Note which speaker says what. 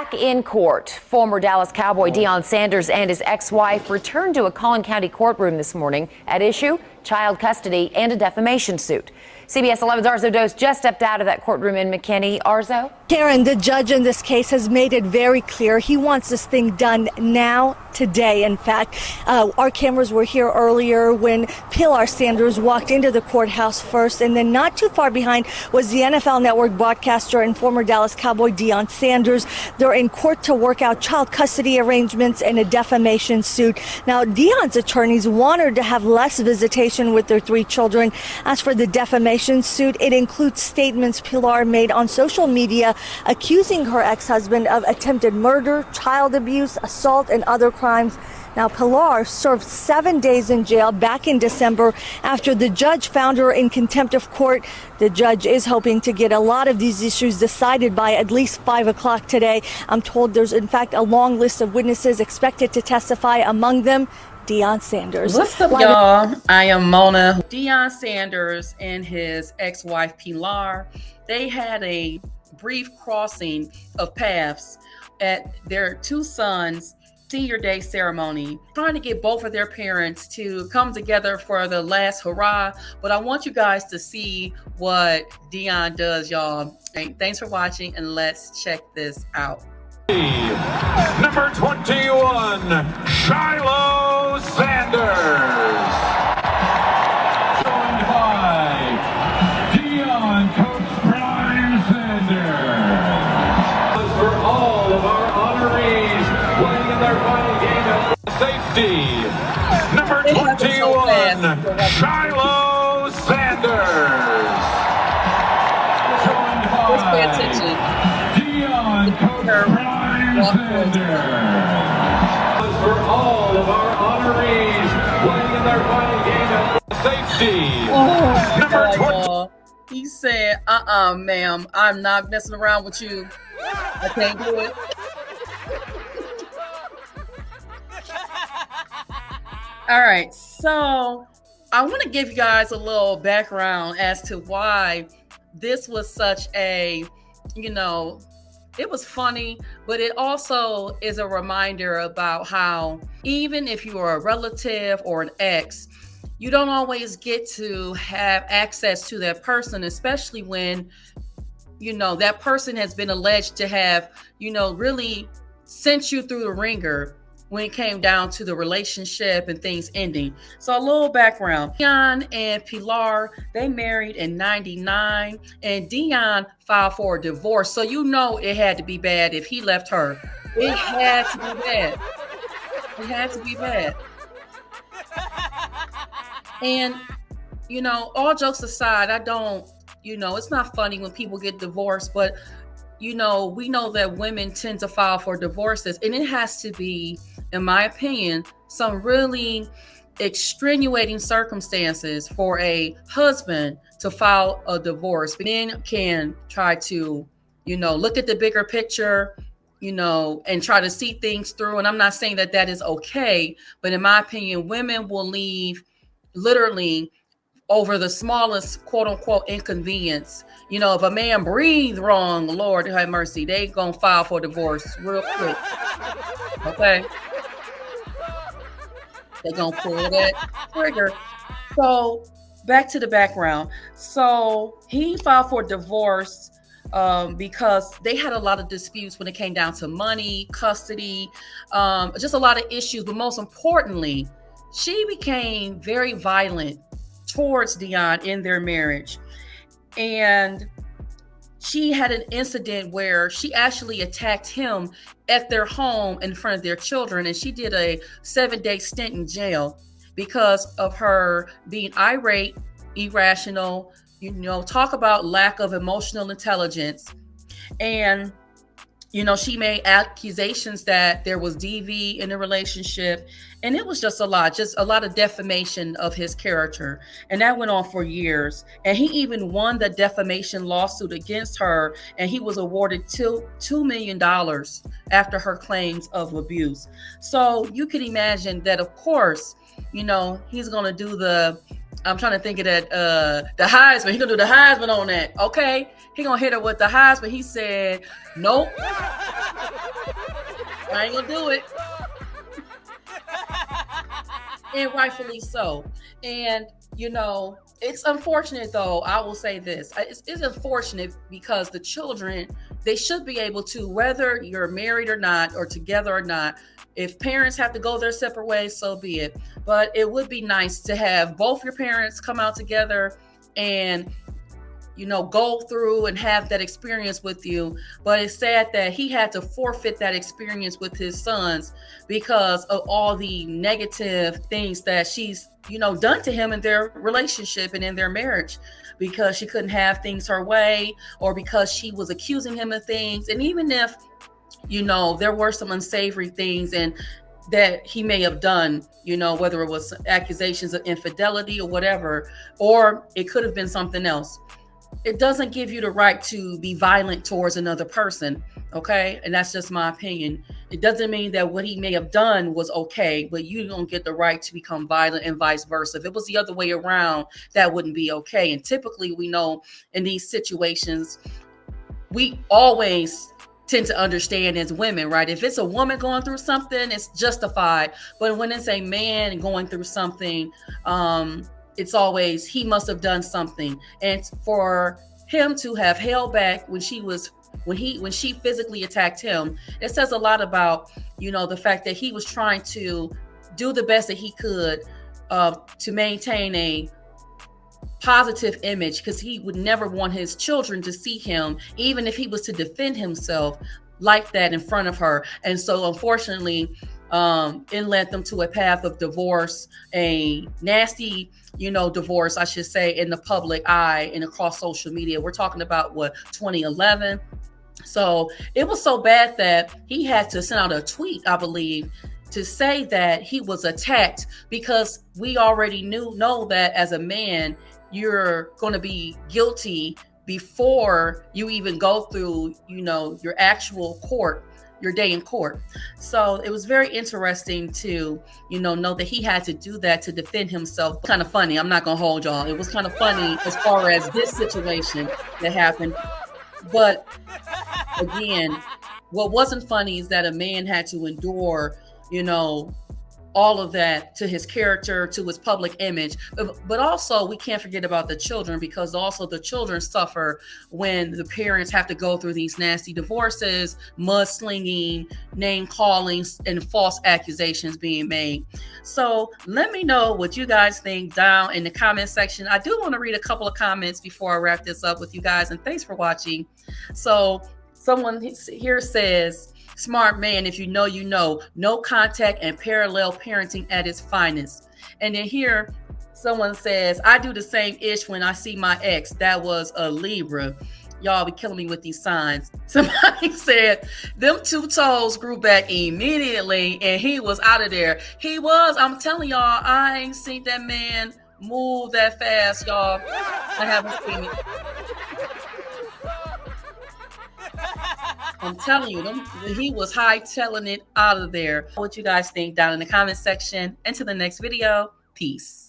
Speaker 1: Back in court, former Dallas Cowboy Deion Sanders and his ex-wife returned to a Collin County courtroom this morning. At issue, child custody and a defamation suit. CBS 11's Arzo Dos just stepped out of that courtroom in McKinney. Arzo?
Speaker 2: Karen, the judge in this case has made it very clear he wants this thing done now, today. In fact, our cameras were here earlier when Pilar Sanders walked into the courthouse first, and then not too far behind was the NFL Network broadcaster and former Dallas Cowboy Deion Sanders. They're in court to work out child custody arrangements and a defamation suit. Now, Deion's attorneys wanted to have less visitation with their 3 children. As for the defamation suit, it includes statements Pilar made on social media accusing her ex-husband of attempted murder, child abuse, assault, and other crimes. Now, Pilar served 7 days in jail back in December after the judge found her in contempt of court. The judge is hoping to get a lot of these issues decided by at least 5 o'clock today. I'm told there's, in fact, a long list of witnesses expected to testify, among them Deion Sanders.
Speaker 3: What's up, y'all? I am Mona. Deion Sanders and his ex-wife Pilar, they had a brief crossing of paths at their 2 sons' senior day ceremony, trying to get both of their parents to come together for the last hurrah. But I want you guys to see what Deion does, y'all. And thanks for watching, and let's check this out.
Speaker 4: Number 21, Shiloh Sanders. Joined by Deion Coach Brian Sanders. For all of our honorees playing in their final game at safety. Number 21, Shiloh Sanders. Joined by Deion Coach Brian Sanders. For all of our honorees playing in their final game at safety. Number 20.
Speaker 3: He said, ma'am, I'm not messing around with you. I can't do it. All right, so I want to give you guys a little background as to why this was such a, it was funny, but it also is a reminder about how even if you are a relative or an ex, you don't always get to have access to that person, especially when, that person has been alleged to have, really sent you through the ringer when it came down to the relationship and things ending. So a little background. Deion and Pilar, they married in 99, and Deion filed for a divorce. So it had to be bad if he left her. It had to be bad. It had to be bad. And, all jokes aside, it's not funny when people get divorced, but, we know that women tend to file for divorces, and it has to be, in my opinion, some really extenuating circumstances for a husband to file a divorce. Men can try to, look at the bigger picture, and try to see things through. And I'm not saying that that is okay, but in my opinion, women will leave literally over the smallest quote unquote inconvenience. If a man breathes wrong, Lord have mercy, they gonna file for divorce real quick. Okay. They're gonna pull that trigger. So back to the background. So he filed for divorce because they had a lot of disputes when it came down to money, custody, just a lot of issues. But most importantly, she became very violent towards Deion in their marriage. And she had an incident where she actually attacked him at their home in front of their children. And she did a 7-day stint in jail because of her being irate, irrational, talk about lack of emotional intelligence. And, she made accusations that there was DV in the relationship. And it was just a lot of defamation of his character. And that went on for years. And he even won the defamation lawsuit against her. And he was awarded $2 million after her claims of abuse. So you could imagine that, of course, he's going to do the I'm trying to think of that. The Heisman. He gonna do the Heisman on that. Okay, he gonna hit her with the Heisman. He said, "Nope, I ain't gonna do it," and rightfully so. And it's unfortunate, though. I will say this: it's unfortunate because the children, they should be able to, whether you're married or not, or together or not. If parents have to go their separate ways, so be it. But it would be nice to have both your parents come out together and, go through and have that experience with you. But it's sad that he had to forfeit that experience with his sons because of all the negative things that she's, done to him in their relationship and in their marriage, because she couldn't have things her way, or because she was accusing him of things. And even if there were some unsavory things and that he may have done, whether it was accusations of infidelity or whatever, or it could have been something else. It doesn't give you the right to be violent towards another person. Okay. And that's just my opinion. It doesn't mean that what he may have done was okay, but you don't get the right to become violent and vice versa. If it was the other way around, that wouldn't be okay. And typically we know in these situations, we always tend to understand as women, right? If it's a woman going through something, it's justified. But when it's a man going through something, it's always, he must have done something. And for him to have held back when she physically attacked him, it says a lot about, the fact that he was trying to do the best that he could to maintain a positive image, because he would never want his children to see him, even if he was to defend himself like that in front of her. And so unfortunately, it led them to a path of divorce, a nasty, divorce, I should say, in the public eye and across social media. We're talking about 2011. So it was so bad that he had to send out a tweet, I believe, to say that he was attacked, because we already know that as a man, you're going to be guilty before you even go through, your actual court, your day in court. So it was very interesting to, know that he had to do that to defend himself. Kind of funny. I'm not going to hold y'all. It was kind of funny as far as this situation that happened. But again, what wasn't funny is that a man had to endure, all of that to his character, to his public image. But also, we can't forget about the children, because also the children suffer when the parents have to go through these nasty divorces, mudslinging, name calling, and false accusations being made. So let me know what you guys think down in the comment section. I do want to read a couple of comments before I wrap this up with you guys, and thanks for watching. So someone here says, "Smart man, if you know, no contact and parallel parenting at its finest." And then here, someone says, "I do the same ish when I see my ex. That was a Libra." Y'all be killing me with these signs. Somebody said, "Them 2 toes grew back immediately and he was out of there." He was. I'm telling y'all, I ain't seen that man move that fast, y'all. I haven't seen it. I'm telling you, he was hightailing it out of there. What you guys think down in the comment section. Until the next video, peace.